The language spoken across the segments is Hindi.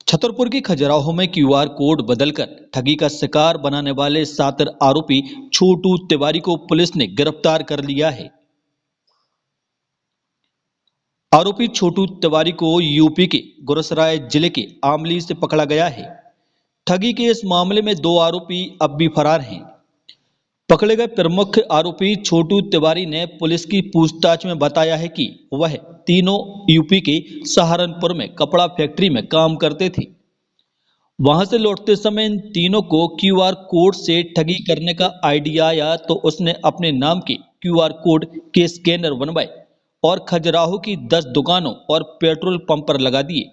छतरपुर की खजुराहो में क्यूआर कोड बदलकर ठगी का शिकार बनाने वाले शातिर आरोपी छोटू तिवारी को पुलिस ने गिरफ्तार कर लिया है। आरोपी छोटू तिवारी को यूपी के गुरसराय जिले के आमली से पकड़ा गया है। ठगी के इस मामले में दो आरोपी अब भी फरार हैं। पकड़े गए प्रमुख आरोपी छोटू तिवारी ने पुलिस की पूछताछ में बताया है कि वह तीनों यूपी के सहारनपुर में कपड़ा फैक्ट्री में काम करते थे। वहां से लौटते समय इन तीनों को क्यूआर कोड से ठगी करने का आइडिया आया तो उसने अपने नाम के क्यूआर कोड के स्कैनर बनवाए और खजुराहो की 10 दुकानों और पेट्रोल पंप पर लगा दिए।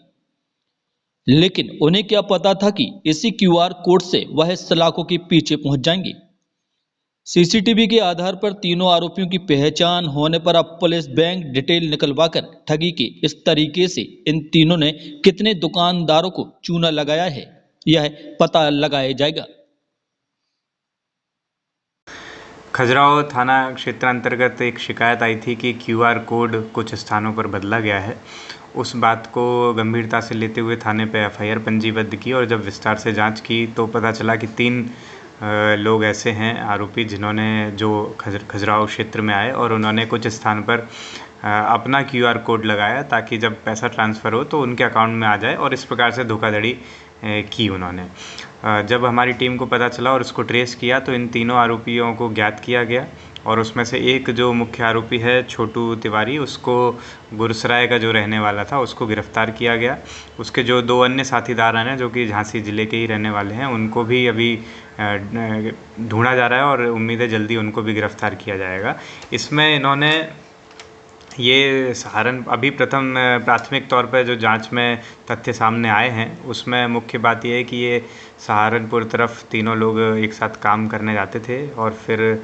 लेकिन उन्हें क्या पता था कि इसी क्यूआर कोड से वह सलाखों के पीछे पहुंच जाएंगे। सीसीटीवी के आधार पर तीनों आरोपियों की पहचान होने पर अब पुलिस बैंक डिटेल निकलवाकर ठगी के इस तरीके से इन तीनों ने कितने दुकानदारों को चूना लगाया है यह पता लगाया जाएगा। खजुराहो थाना क्षेत्र अंतर्गत एक शिकायत आई थी कि क्यूआर कोड कुछ स्थानों पर बदला गया है। उस बात को गंभीरता से लेते हुए थाने पे एफआईआर पंजीबद्ध की और जब विस्तार से जांच की तो पता चला कि 3 लोग ऐसे हैं आरोपी जिन्होंने जो खजुराहो क्षेत्र में आए और उन्होंने कुछ स्थान पर अपना क्यूआर कोड लगाया ताकि जब पैसा ट्रांसफ़र हो तो उनके अकाउंट में आ जाए और इस प्रकार से धोखाधड़ी की उन्होंने। जब हमारी टीम को पता चला और उसको ट्रेस किया तो इन तीनों आरोपियों को ज्ञात किया गया और उसमें से एक जो मुख्य आरोपी है छोटू तिवारी, उसको गुरसराय का जो रहने वाला था उसको गिरफ्तार किया गया। उसके जो 2 अन्य साथीदार हैं जो कि झांसी ज़िले के ही रहने वाले हैं उनको भी अभी ढूंढा जा रहा है और उम्मीद है जल्दी उनको भी गिरफ्तार किया जाएगा। इसमें इन्होंने ये अभी प्रथम प्राथमिक तौर पर जो जांच में तथ्य सामने आए हैं उसमें मुख्य बात ये है कि ये सहारनपुर तरफ तीनों लोग एक साथ काम करने जाते थे और फिर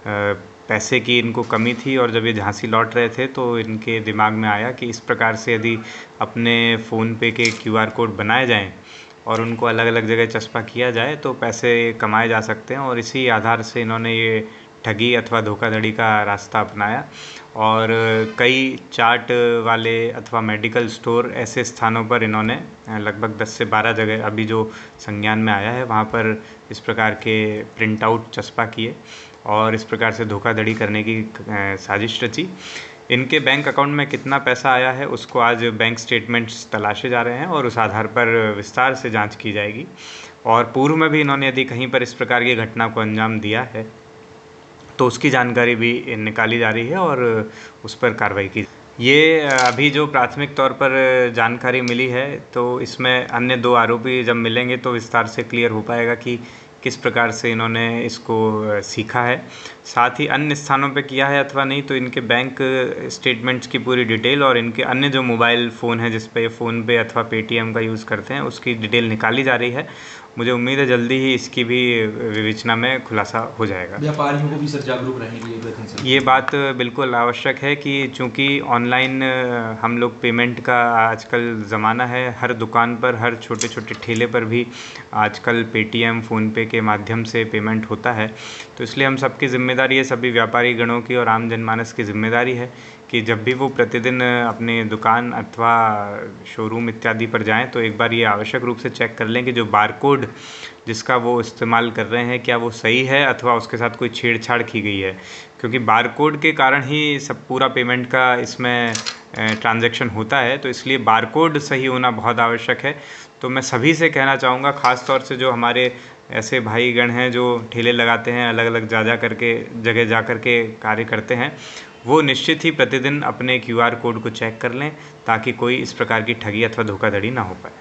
पैसे की इनको कमी थी और जब ये झांसी लौट रहे थे तो इनके दिमाग में आया कि इस प्रकार से यदि अपने फ़ोन पे के क्यूआर कोड बनाए जाएं और उनको अलग अलग जगह चस्पा किया जाए तो पैसे कमाए जा सकते हैं और इसी आधार से इन्होंने ये ठगी अथवा धोखाधड़ी का रास्ता अपनाया और कई चाट वाले अथवा मेडिकल स्टोर ऐसे स्थानों पर इन्होंने लगभग 10 से 12 जगह अभी जो संज्ञान में आया है वहाँ पर इस प्रकार के प्रिंट आउट चस्पा किए और इस प्रकार से धोखाधड़ी करने की साजिश रची। इनके बैंक अकाउंट में कितना पैसा आया है उसको आज बैंक स्टेटमेंट्स तलाशे जा रहे हैं और उस आधार पर विस्तार से जांच की जाएगी और पूर्व में भी इन्होंने यदि कहीं पर इस प्रकार की घटना को अंजाम दिया है तो उसकी जानकारी भी निकाली जा रही है और उस पर कार्रवाई की। ये अभी जो प्राथमिक तौर पर जानकारी मिली है तो इसमें अन्य 2 आरोपी जब मिलेंगे तो विस्तार से क्लियर हो पाएगा कि किस प्रकार से इन्होंने इसको सीखा है, साथ ही अन्य स्थानों पे किया है अथवा नहीं। तो इनके बैंक स्टेटमेंट्स की पूरी डिटेल और इनके अन्य जो मोबाइल फ़ोन है जिस पे फ़ोन पे अथवा पेटीएम का यूज़ करते हैं उसकी डिटेल निकाली जा रही है। मुझे उम्मीद है जल्दी ही इसकी भी विवेचना में खुलासा हो जाएगा। व्यापारियों को भी सर जागरूक रहने के लिए ये बात बिल्कुल आवश्यक है कि चूँकि ऑनलाइन हम लोग पेमेंट का आजकल ज़माना है, हर दुकान पर हर छोटे छोटे ठेले पर भी आजकल पेटीएम फ़ोनपे के माध्यम से पेमेंट होता है। तो इसलिए हम सबकी ज़िम्मेदारी है, सभी व्यापारी गणों की और आम जनमानस की ज़िम्मेदारी है कि जब भी वो प्रतिदिन अपने दुकान अथवा शोरूम इत्यादि पर जाएं तो एक बार ये आवश्यक रूप से चेक कर लें कि जो बारकोड जिसका वो इस्तेमाल कर रहे हैं क्या वो सही है अथवा उसके साथ कोई छेड़छाड़ की गई है, क्योंकि बारकोड के कारण ही सब पूरा पेमेंट का इसमें ट्रांजैक्शन होता है। तो इसलिए बारकोड सही होना बहुत आवश्यक है। तो मैं सभी से कहना चाहूँगा, ख़ास तौर से जो हमारे ऐसे भाईगण हैं जो ठेले लगाते हैं, अलग अलग जगह जा कर के कार्य करते हैं, वो निश्चित ही प्रतिदिन अपने क्यूआर कोड को चेक कर लें ताकि कोई इस प्रकार की ठगी अथवा धोखाधड़ी ना हो पाए।